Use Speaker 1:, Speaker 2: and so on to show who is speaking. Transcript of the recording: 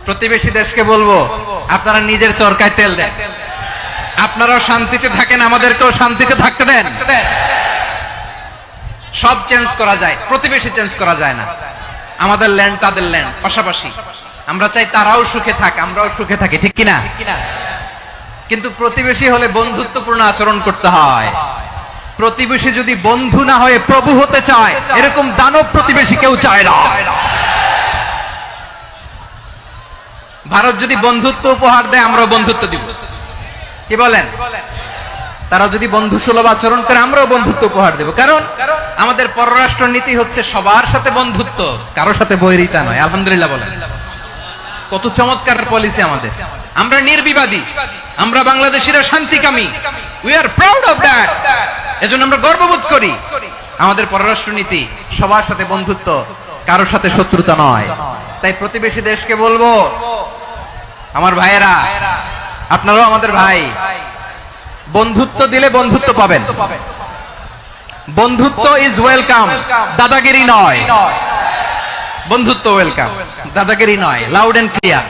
Speaker 1: প্রতিবেশী দেশকে বলবো, আপনারা নিজের চরকায় তেল দেন, আপনারাও শান্তিতে থাকেন, আমাদেরকেও শান্তিতে থাকতে দেন। সব চেঞ্জ করা যায়, প্রতিবেশী চেঞ্জ করা যায় না। আমাদের ল্যান্ড তাদের ল্যান্ড, পাশাপাশি। আমরা চাই তারাও সুখে থাক, আমরাও সুখে থাকি, ঠিক কিনা? কিন্তু প্রতিবেশী হলে বন্ধুত্বপূর্ণ আচরণ করতে হয়। প্রতিবেশী যদি বন্ধু না হয়ে প্রভু হতে চায়, এরকম দানব প্রতিবেশী কেউ চায় না। ভারত যদি বন্ধুত্ব উপহার দেয়, আমরাও বন্ধুত্ব দিব, কি বলেন? তারা যদি বন্ধু সুলভ আচরণ করে, আমরাও বন্ধুত্ব উপহার দেব। কারণ আমাদের পররাষ্ট্র নীতি হচ্ছে সবার সাথে বন্ধুত্ব, কারোর সাথে বৈরিতা নয়। আলহামদুলিল্লাহ বলেন, কত চমৎকার পলিসি আমাদের। আমরা নির্বিবাদী, আমরা বাংলাদেশিরা শান্তিকামী। We are proud of that. এজন্য আমরা গর্ববোধ করি। আমাদের পররাষ্ট্র নীতি সবার সাথে বন্ধুত্ব, কারোর সাথে শত্রুতা নয়। তাই প্রতিবেশী দেশকে বলবো, আমার ভাইয়েরা, আপনারাও আমাদের ভাই, বন্ধুত্ব দিলে বন্ধুত্ব পাবেন। বন্ধুত্ব ইজ ওয়েলকাম, দাদাগিরি নয়। বন্ধুত্ব ওয়েলকাম, দাদাগিরি নয়। Loud and clear.